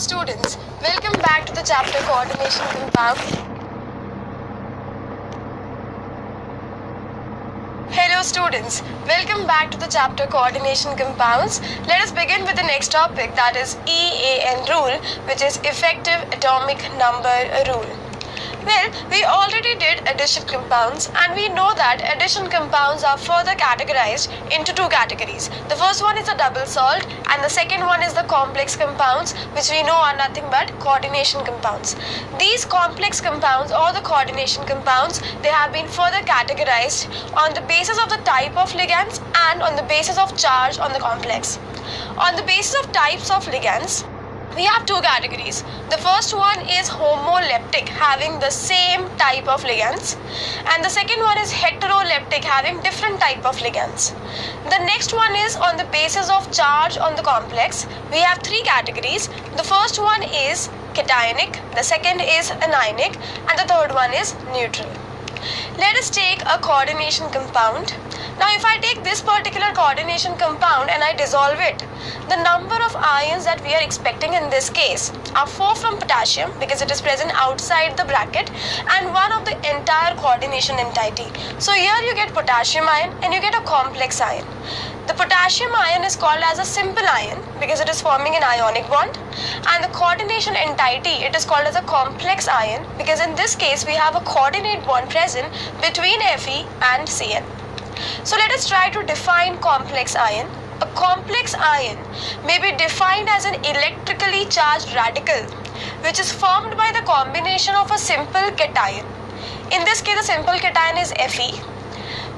students, welcome back to the chapter Coordination Compound. Hello students, welcome back to the chapter Coordination Compounds. Let us begin with the next topic, that is EAN rule, which is Effective Atomic Number Rule. Well, we already did addition compounds, and we know that addition compounds are further categorized into two categories. The first one is the double salt, and the second one is the complex compounds, which we know are nothing but coordination compounds. These complex compounds or the coordination compounds, they have been further categorized on the basis of the type of ligands and on the basis of charge on the complex. On the basis of types of ligands, we have two categories. The first one is homoleptic, having the same type of ligands, and the second one is heteroleptic, having different type of ligands. The next one is on the basis of charge on the complex. We have three categories. The first one is cationic, the second is anionic, and the third one is neutral. Let us take a coordination compound. Now if I take this particular coordination compound and I dissolve it, the number of ions that we are expecting in this case are 4 from potassium, because it is present outside the bracket, and 1 of the entire coordination entity. So here you get potassium ion and you get a complex ion. The potassium ion is called as a simple ion because it is forming an ionic bond, and the coordination entity, it is called as a complex ion because in this case we have a coordinate bond present between Fe and Cn. So let us try to define complex ion. A complex ion may be defined as an electrically charged radical which is formed by the combination of a simple cation. In this case, the simple cation is Fe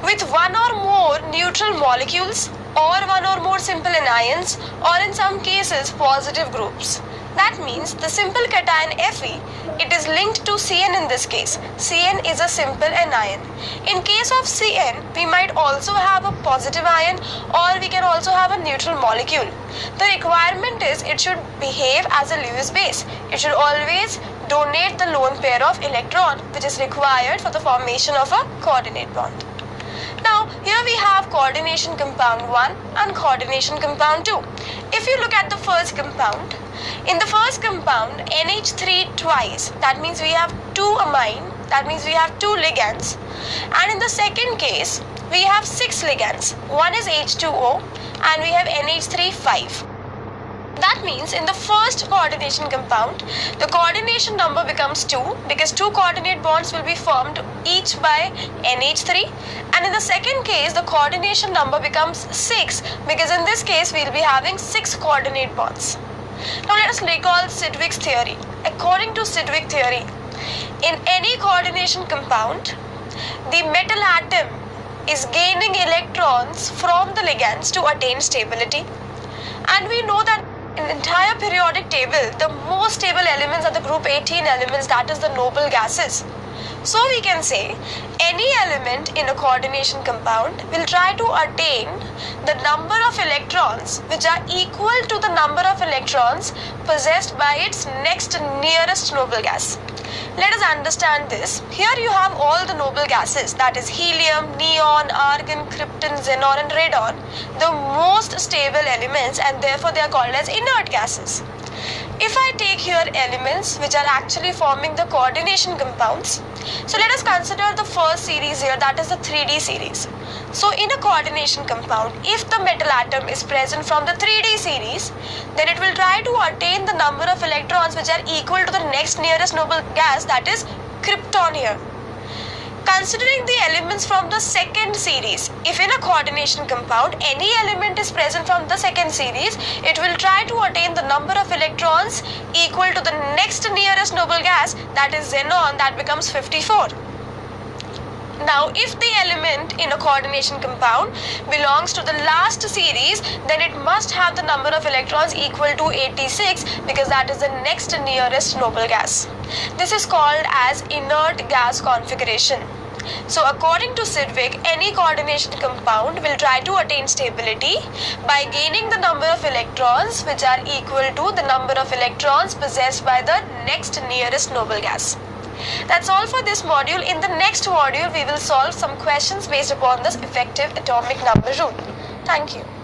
with one or more neutral molecules or one or more simple anions, or in some cases positive groups. That means the simple cation Fe, it is linked to Cn in this case. Cn is a simple anion. In case of Cn, we might also have a positive ion, or we can also have a neutral molecule. The requirement is it should behave as a Lewis base. It should always donate the lone pair of electron which is required for the formation of a coordinate bond. Now, here we have coordination compound 1 and coordination compound 2. If you look at the first compound, in the first compound, NH3 twice, that means we have 2 amine, that means we have 2 ligands. And in the second case, we have 6 ligands. One is H2O and we have NH3 5. That means in the first coordination compound, the coordination number becomes 2 because 2 coordinate bonds will be formed each by NH3, and in the second case the coordination number becomes 6 because in this case we will be having 6 coordinate bonds. Now let us recall Sidgwick's theory. According to Sidgwick theory, in any coordination compound, the metal atom is gaining electrons from the ligands to attain stability, and we know that in the entire periodic table, the most stable elements are the group 18 elements, that is the noble gases. So we can say any element in a coordination compound will try to attain the number of electrons which are equal to the number of electrons possessed by its next nearest noble gas. Let us understand this. Here you have all the noble gases, that is helium, neon, argon, krypton, xenon and radon, the most stable elements, and therefore they are called as inert gases. If I take here elements which are actually forming the coordination compounds, so let us consider the first series here, that is the 3D series. So in a coordination compound, if the metal atom is present from the 3D series, then it will try to attain the number of electrons which are equal to the next nearest noble gas, that is krypton here. Considering the elements from the second series, if in a coordination compound any element is present from the second series, it will try to attain the number of electrons equal to the next nearest noble gas, that is xenon, that becomes 54. Now, if the element in a coordination compound belongs to the last series, then it must have the number of electrons equal to 86 because that is the next nearest noble gas. This is called as inert gas configuration. So according to Sidgwick, any coordination compound will try to attain stability by gaining the number of electrons which are equal to the number of electrons possessed by the next nearest noble gas. That's all for this module. In the next module, we will solve some questions based upon this effective atomic number rule. Thank you.